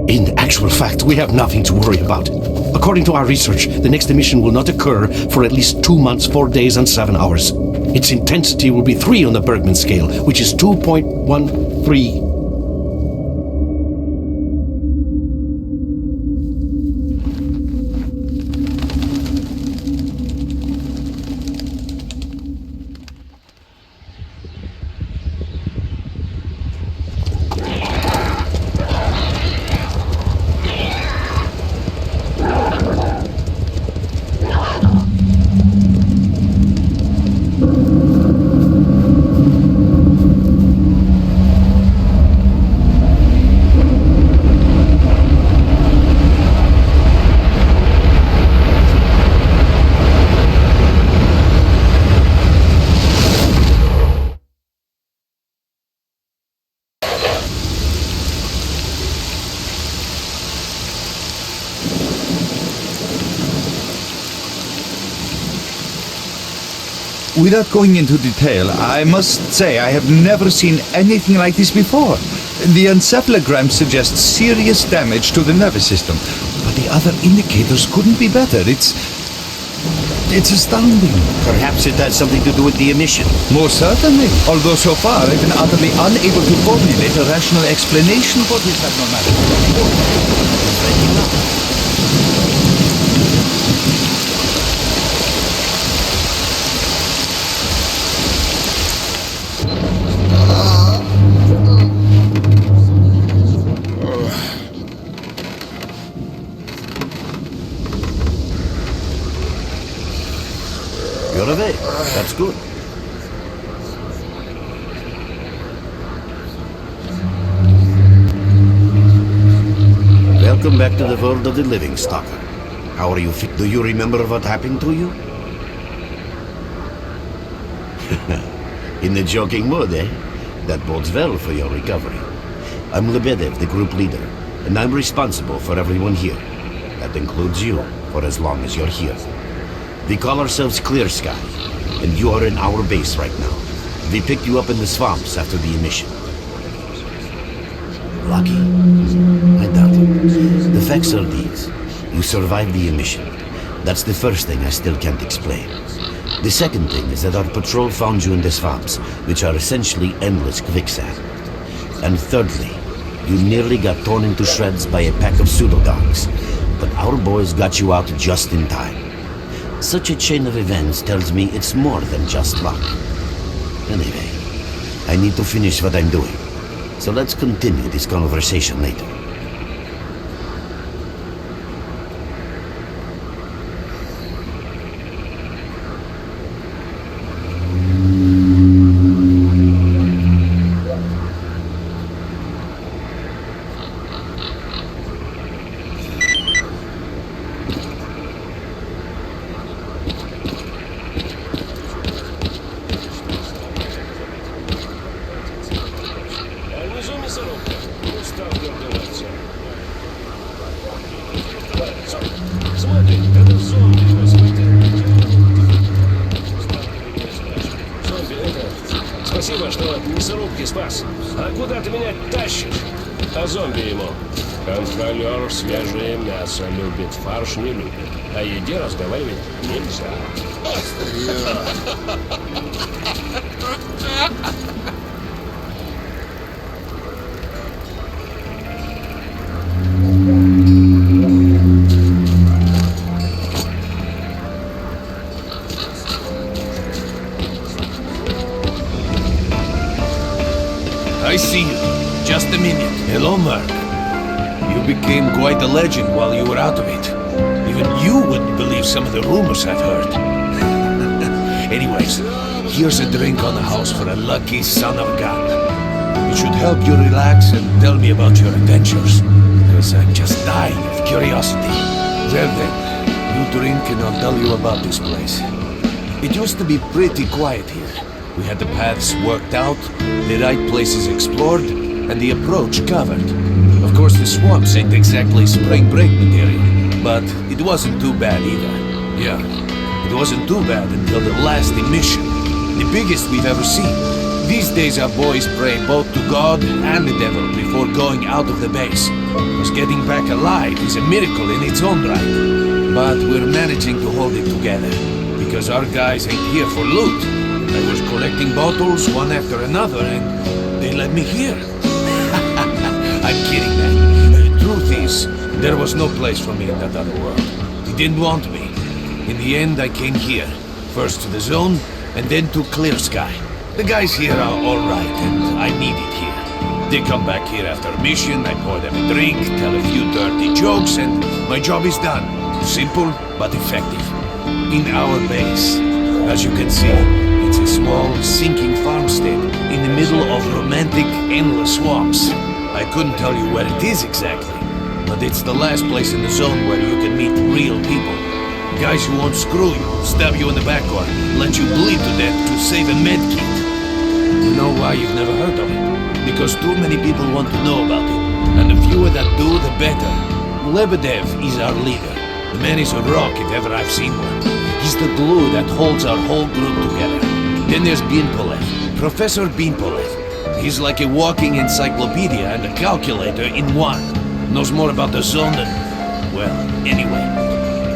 In actual fact, we have nothing to worry about. According to our research, the next emission will not occur for at least 2 months, 4 days, and 7 hours. Its intensity will be 3 on the Bergman scale, which is 2.13. Without going into detail, I must say I have never seen anything like this before. The encephalogram suggests serious damage to the nervous system, but the other indicators couldn't be better. It's astounding. Perhaps it has something to do with the emission. Most certainly. Although so far I've been utterly unable to formulate a rational explanation for this abnormality. You're awake. That's good. Welcome back to the world of the living, Stalker. How are you? Do you remember what happened to you? In the joking mood, eh? That bodes well for your recovery. I'm Lebedev, the group leader, and I'm responsible for everyone here. That includes you, for as long as you're here. We call ourselves Clear Sky, and you are in our base right now. We picked you up in the swamps after the emission. Lucky? I doubt it. The facts are these. You survived the emission. That's the first thing I still can't explain. The second thing is that our patrol found you in the swamps, which are essentially endless quicksand. And thirdly, you nearly got torn into shreds by a pack of pseudo-dogs, but our boys got you out just in time. Such a chain of events tells me it's more than just luck. Anyway, I need to finish what I'm doing, so let's continue this conversation later. Спасибо, что мясорубки спас. А куда ты меня тащишь? А зомби ему. Контролер свежее мясо любит, фарш не любит. О еде разговаривать нельзя. I see you. Just a minute. Hello, Mark. You became quite a legend while you were out of it. Even you wouldn't believe some of the rumors I've heard. Anyways, here's a drink on the house for a lucky son of a gun. It should help you relax and tell me about your adventures, because I'm just dying of curiosity. Well then, you drink and I'll tell you about this place. It used to be pretty quiet here. We had the paths worked out, the right places explored, and the approach covered. Of course, the swamps ain't exactly spring break material, but it wasn't too bad either. Yeah, it wasn't too bad until the last emission, the biggest we've ever seen. These days our boys pray both to God and the devil before going out of the base. Because getting back alive is a miracle in its own right. But we're managing to hold it together, because our guys ain't here for loot. I was collecting bottles one after another, and they let me here. I'm kidding, man. The truth is, there was no place for me in that other world. They didn't want me. In the end, I came here. First to the zone, and then to Clear-Sky. The guys here are alright, and I need it here. They come back here after a mission, I pour them a drink, tell a few dirty jokes, and my job is done. Simple, but effective. In our base. As you can see, it's a small, sinking farmstead in the middle of romantic, endless swamps. I couldn't tell you where it is exactly, but it's the last place in the zone where you can meet real people. Guys who won't screw you, stab you in the back, or let you bleed to death to save a medkit. You know why you've never heard of it? Because too many people want to know about it, and the fewer that do, the better. Lebedev is our leader. The man is a rock if ever I've seen one. He's the glue that holds our whole group together. Then there's Binpolev, Professor Binpolev. He's like a walking encyclopedia and a calculator in one. Knows more about the zone than... well, anyway.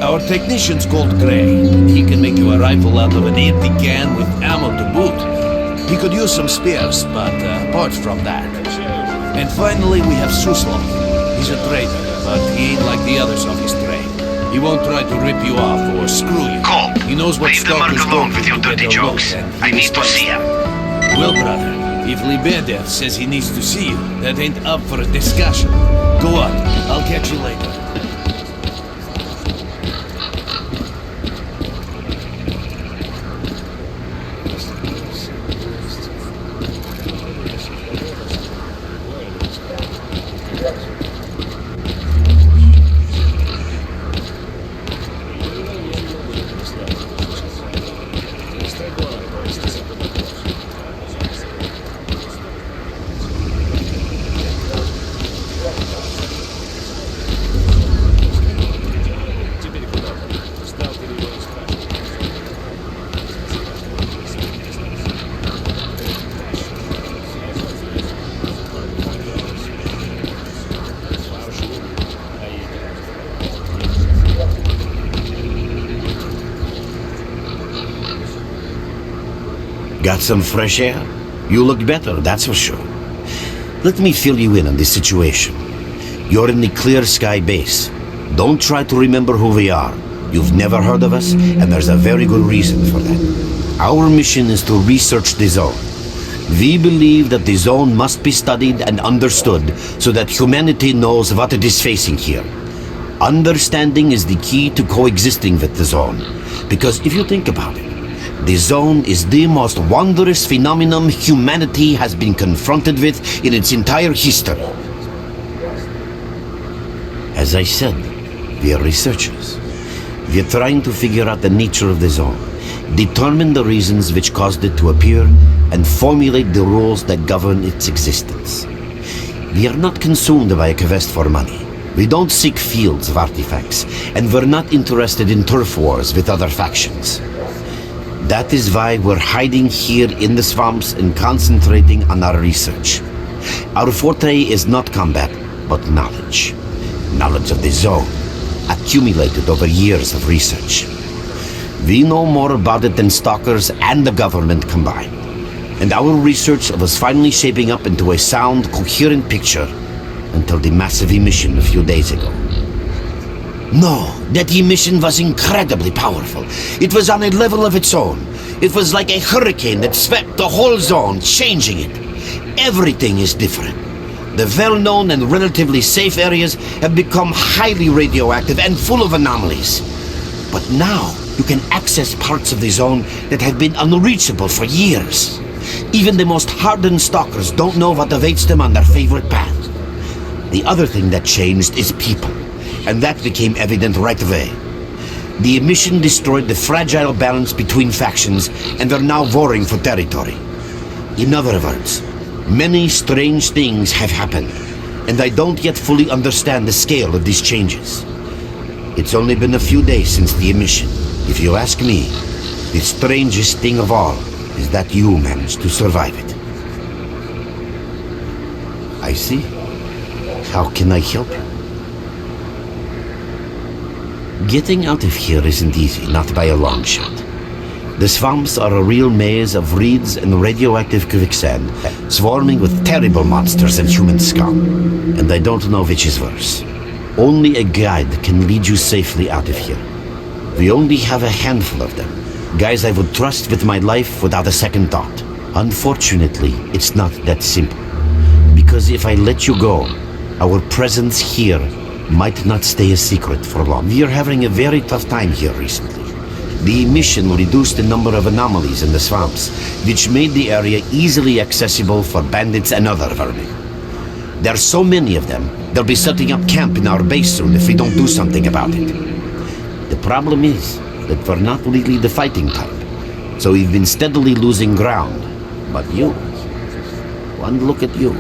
Our technician's called Gray. He can make you a rifle out of an empty can with ammo to boot. He could use some spares, but apart from that. And finally we have Suslov. He's a traitor, but he ain't like the others of his trade. He won't try to rip you off or screw you. Cole, He knows what leave the Merc stalkers alone don't with do your to get dirty their jokes. loot, and I he need to respects see it. him. Well, brother, if Lebedev says he needs to see you, that ain't up for a discussion. Go on, I'll catch you later. Got some fresh air? You look better, that's for sure. Let me fill you in on this situation. You're in the Clear-Sky base. Don't try to remember who we are. You've never heard of us, and there's a very good reason for that. Our mission is to research the zone. We believe that the zone must be studied and understood so that humanity knows what it is facing here. Understanding is the key to coexisting with the zone. Because if you think about it, the zone is the most wondrous phenomenon humanity has been confronted with in its entire history. As I said, we are researchers. We are trying to figure out the nature of the zone, determine the reasons which caused it to appear, and formulate the rules that govern its existence. We are not consumed by a quest for money. We don't seek fields of artifacts, and we're not interested in turf wars with other factions. That is why we're hiding here in the swamps and concentrating on our research. Our forte is not combat, but knowledge. Knowledge of the zone, accumulated over years of research. We know more about it than stalkers and the government combined. And our research was finally shaping up into a sound, coherent picture until the massive emission a few days ago. No, that emission was incredibly powerful. It was on a level of its own. It was like a hurricane that swept the whole zone, changing it. Everything is different. The well-known and relatively safe areas have become highly radioactive and full of anomalies. But now, you can access parts of the zone that have been unreachable for years. Even the most hardened stalkers don't know what awaits them on their favorite path. The other thing that changed is people. And that became evident right away. The emission destroyed the fragile balance between factions, and they're now warring for territory. In other words, many strange things have happened, and I don't yet fully understand the scale of these changes. It's only been a few days since the emission. If you ask me, the strangest thing of all is that you managed to survive it. I see. How can I help you? Getting out of here isn't easy, not by a long shot. The swamps are a real maze of reeds and radioactive quicksand, swarming with terrible monsters and human scum. And I don't know which is worse. Only a guide can lead you safely out of here. We only have a handful of them, guys I would trust with my life without a second thought. Unfortunately, it's not that simple. Because if I let you go, our presence here might not stay a secret for long. We are having a very tough time here recently. The emission reduced the number of anomalies in the swamps, which made the area easily accessible for bandits and other vermin. There are so many of them, they'll be setting up camp in our base soon if we don't do something about it. The problem is that we're not really the fighting type, so we've been steadily losing ground. But you, one look at you,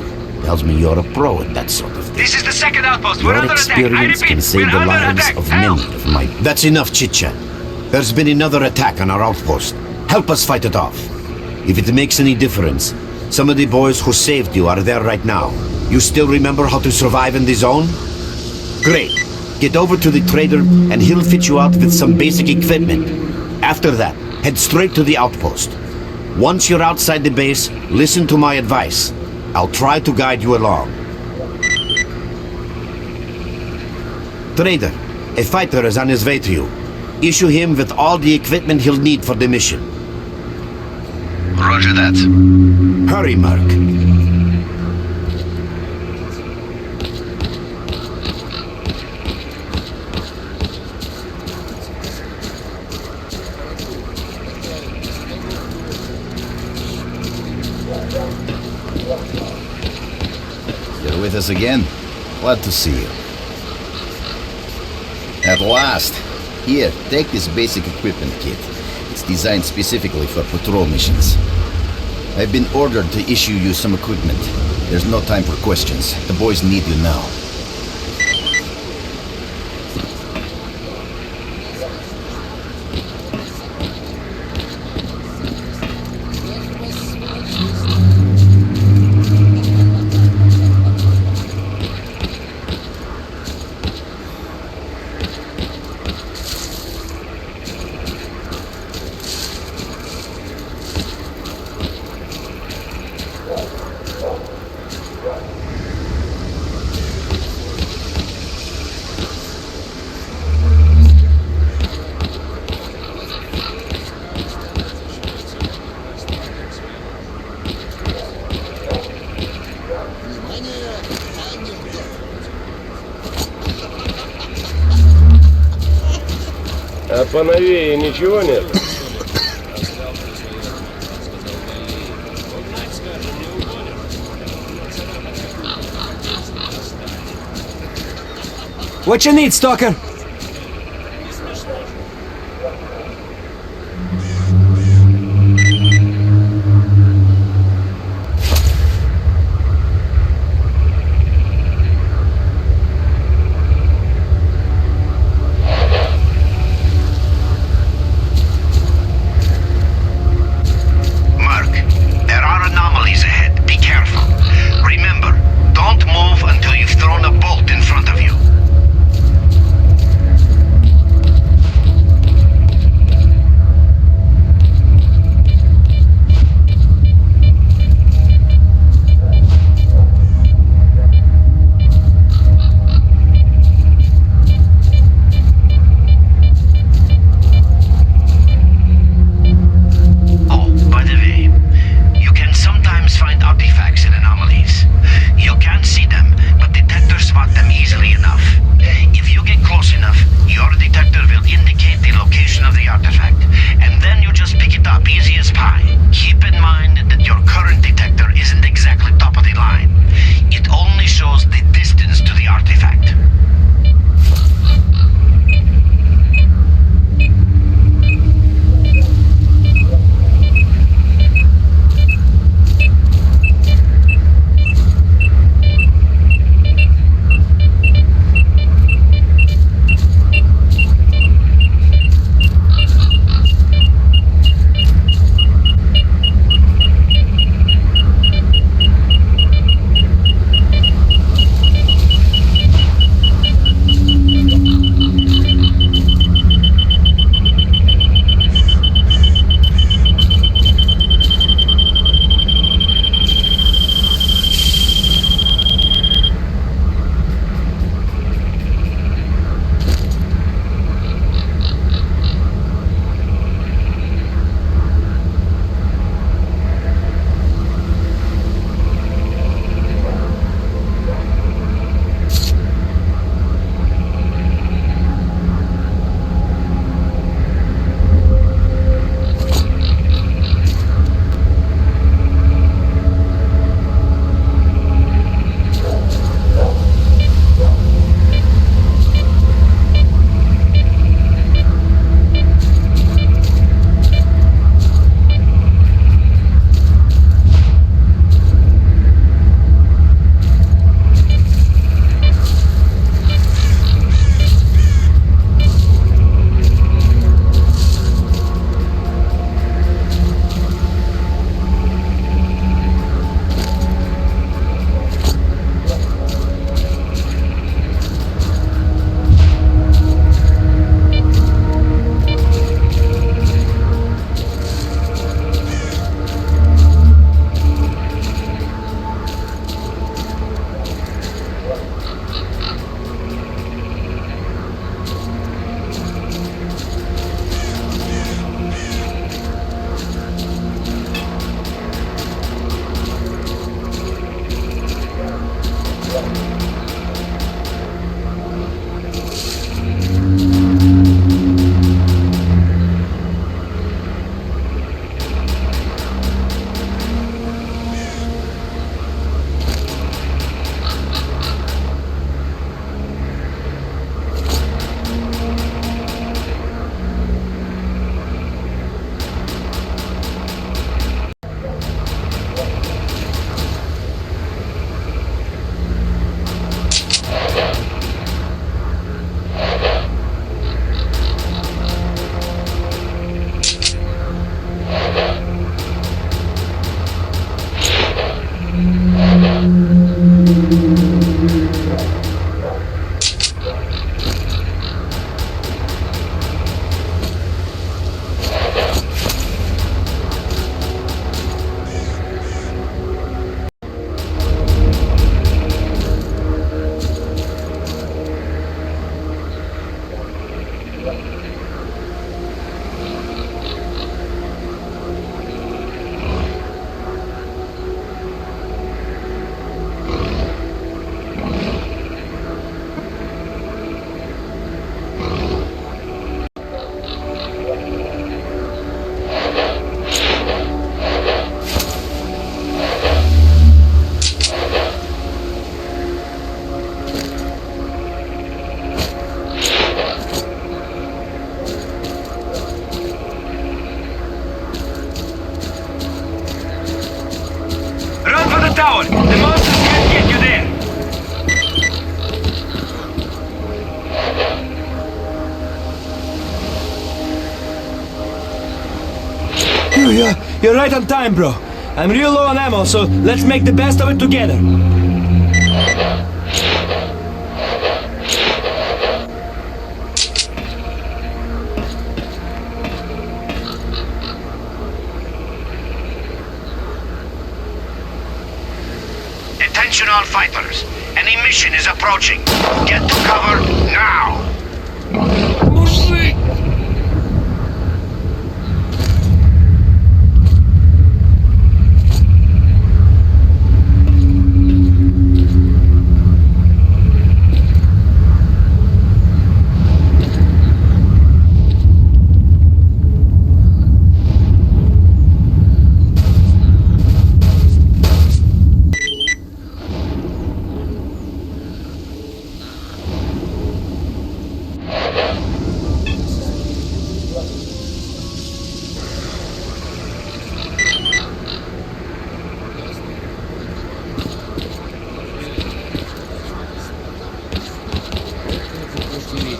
tells me you're a pro at that sort of thing. This is the second outpost. Your We're under attack. I experience repeat, can save we're the under lives attack. of Help! many of my... That's enough chit-chat. There's been another attack on our outpost. Help us fight it off. If it makes any difference, some of the boys who saved you are there right now. You still remember how to survive in the zone? Great. Get over to the trader and he'll fit you out with some basic equipment. After that, head straight to the outpost. Once you're outside the base, listen to my advice. I'll try to guide you along. Trader, a fighter is on his way to you. Issue him with all the equipment he'll need for the mission. Roger that. Hurry, Mark. You're with us again? Glad to see you. At last! Here, take this basic equipment kit. It's designed specifically for patrol missions. I've been ordered to issue you some equipment. There's no time for questions. The boys need you now. А поновее ничего нет? What you need, Stalker? Mark, there are anomalies ahead. Be careful. Remember, don't move until you've thrown a bolt in front of you. the tower! The monsters can't get you there! You're right on time, bro. I'm real low on ammo, so let's make the best of it together. Attention all fighters. An emission is approaching. Get to cover now.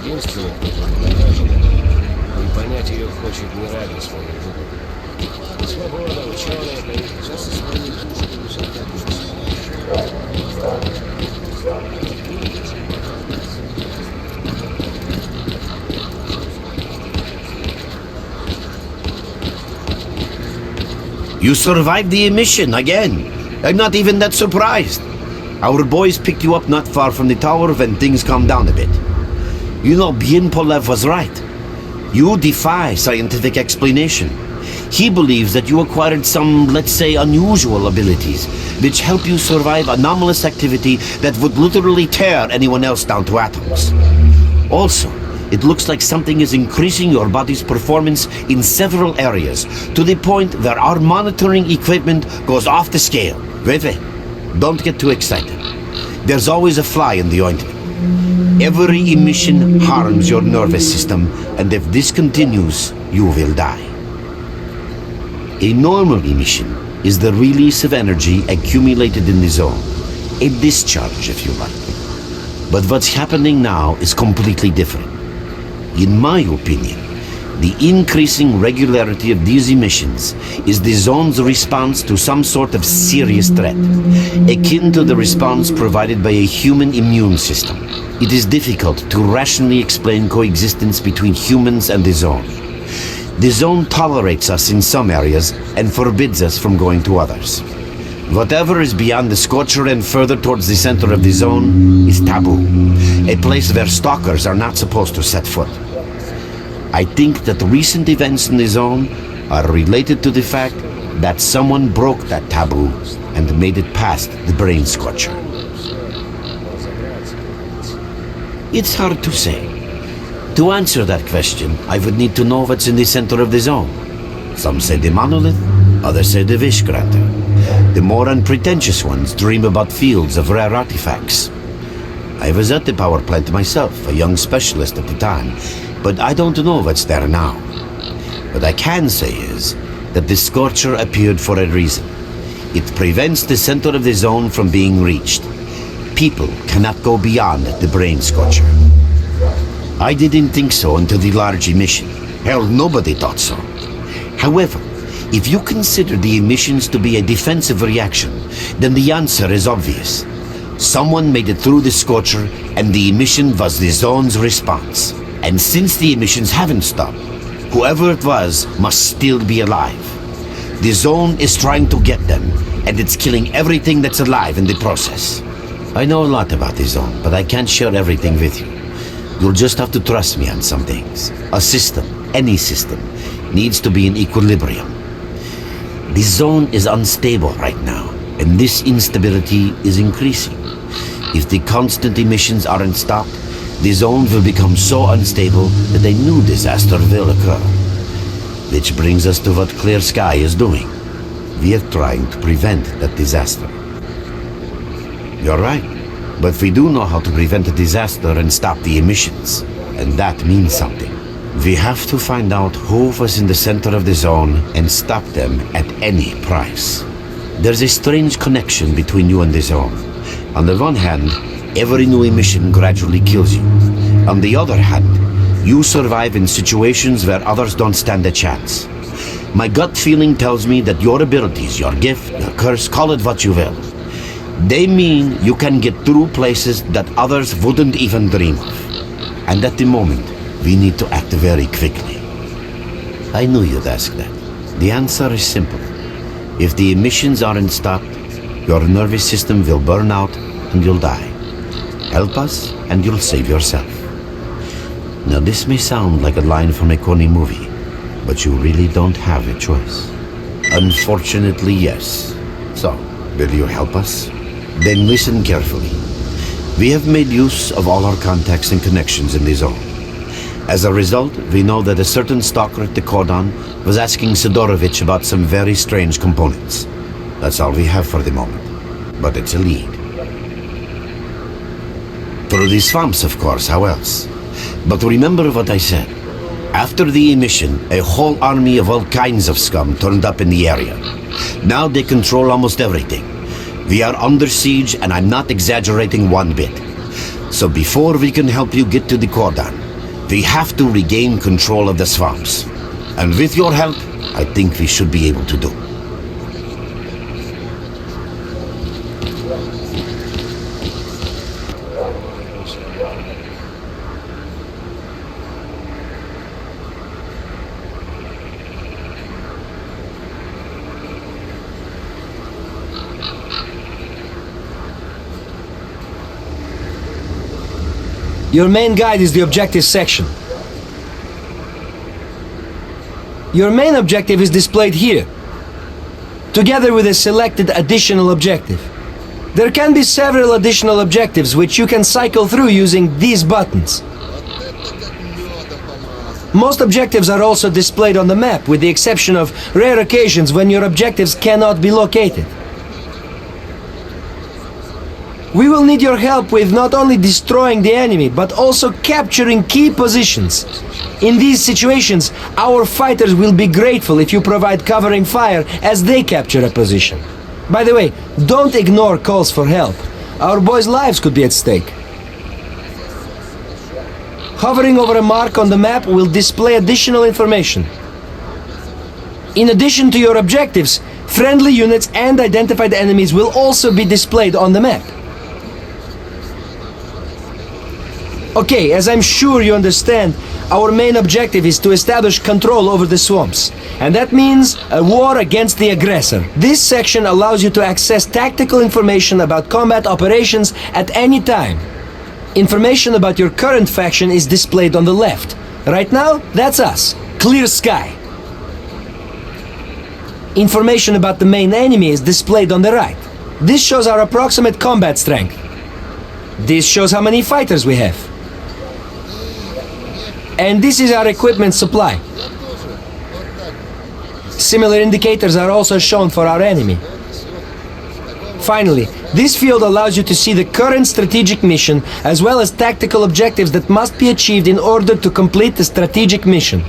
Единственное, кто продажен, и понять ее хочет не ради своей выгоды. Свобода, ученые, сейчас и свои You survived the emission again. I'm not even that surprised. Our boys picked you up not far from the tower when things calmed down a bit. You know, Bien Polev was right. You defy scientific explanation. He believes that you acquired some, let's say, unusual abilities, which help you survive anomalous activity that would literally tear anyone else down to atoms. Also, it looks like something is increasing your body's performance in several areas, to the point where our monitoring equipment goes off the scale. Wait, don't get too excited. There's always a fly in the ointment. Every emission harms your nervous system, and if this continues, you will die. A normal emission is the release of energy accumulated in the zone. A discharge, if you like. But what's happening now is completely different. In my opinion, the increasing regularity of these emissions is the zone's response to some sort of serious threat, akin to the response provided by a human immune system. It is difficult to rationally explain coexistence between humans and the zone. The zone tolerates us in some areas and forbids us from going to others. Whatever is beyond the scorcher and further towards the center of the zone is taboo, a place where stalkers are not supposed to set foot. I think that recent events in the zone are related to the fact that someone broke that taboo and made it past the brain scorcher. It's hard to say. To answer that question, I would need to know what's in the center of the zone. Some say the monolith, others say the wish granter. The more unpretentious ones dream about fields of rare artifacts. I was at the power plant myself, a young specialist at the time, but I don't know what's there now. What I can say is that the scorcher appeared for a reason. It prevents the center of the zone from being reached. People cannot go beyond the brain scorcher. I didn't think so until the large emission. Hell, nobody thought so. However, if you consider the emissions to be a defensive reaction, then the answer is obvious. Someone made it through the scorcher, and the emission was the zone's response. And since the emissions haven't stopped, whoever it was must still be alive. The zone is trying to get them, and it's killing everything that's alive in the process. I know a lot about the zone, but I can't share everything with you. You'll just have to trust me on some things. A system, any system, needs to be in equilibrium. The zone is unstable right now, and this instability is increasing. If the constant emissions aren't stopped, the zone will become so unstable that a new disaster will occur. Which brings us to what S.T.A.L.K.E.R is doing. We are trying to prevent that disaster. You're right, but we do know how to prevent a disaster and stop the emissions, and that means something. We have to find out who was in the center of the zone and stop them at any price. There's a strange connection between you and the zone. On the one hand, every new emission gradually kills you. On the other hand, you survive in situations where others don't stand a chance. My gut feeling tells me that your abilities, your gift, your curse, call it what you will, they mean you can get through places that others wouldn't even dream of. And at the moment, we need to act very quickly. I knew you'd ask that. The answer is simple. If the emissions aren't stopped, your nervous system will burn out and you'll die. Help us and you'll save yourself. Now this may sound like a line from a corny movie, but you really don't have a choice. Unfortunately, yes. So, will you help us? Then listen carefully. We have made use of all our contacts and connections in the zone. As a result, we know that a certain stalker at the cordon was asking Sidorovich about some very strange components. That's all we have for the moment. But it's a lead. Through the swamps, of course, how else? But remember what I said. After the emission, a whole army of all kinds of scum turned up in the area. Now they control almost everything. We are under siege, and I'm not exaggerating one bit. So before we can help you get to the cordon, we have to regain control of the swamps. And with your help, I think we should be able to do. Your main guide is the objective section. Your main objective is displayed here, together with a selected additional objective. There can be several additional objectives which you can cycle through using these buttons. Most objectives are also displayed on the map, with the exception of rare occasions when your objectives cannot be located. We will need your help with not only destroying the enemy, but also capturing key positions. In these situations, our fighters will be grateful if you provide covering fire as they capture a position. By the way, don't ignore calls for help. Our boys' lives could be at stake. Hovering over a mark on the map will display additional information. In addition to your objectives, friendly units and identified enemies will also be displayed on the map. Okay, as I'm sure you understand, our main objective is to establish control over the swamps. And that means a war against the aggressor. This section allows you to access tactical information about combat operations at any time. Information about your current faction is displayed on the left. Right now, that's us. Clear sky. Information about the main enemy is displayed on the right. This shows our approximate combat strength. This shows how many fighters we have. And this is our equipment supply. Similar indicators are also shown for our enemy. Finally, this field allows you to see the current strategic mission as well as tactical objectives that must be achieved in order to complete the strategic mission.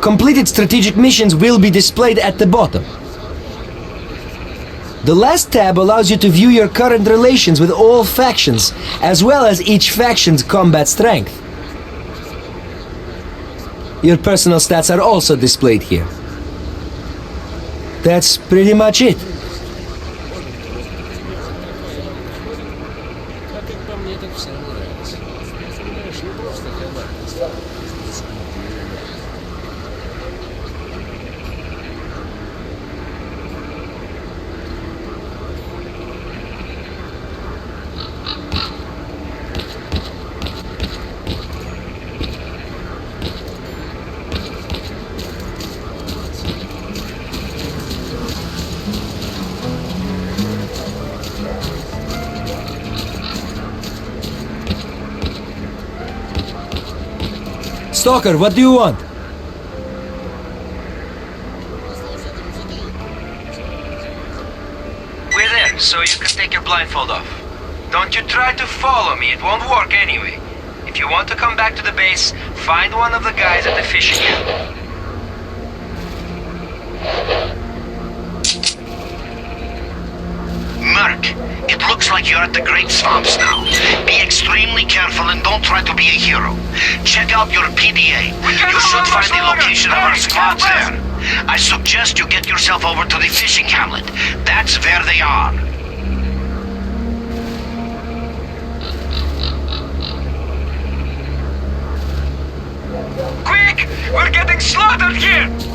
Completed strategic missions will be displayed at the bottom. The last tab allows you to view your current relations with all factions, as well as each faction's combat strength. Your personal stats are also displayed here. That's pretty much it. Stalker, what do you want? We're there, so you can take your blindfold off. Don't you try to follow me, it won't work anyway. If you want to come back to the base, find one of the guys at the fishing camp. Quick! It looks like you're at the Great Swamps now. Be extremely careful and don't try to be a hero. Check out your PDA. You should find the location of our squads there. I suggest you get yourself over to the fishing hamlet. That's where they are. Quick! We're getting slaughtered here!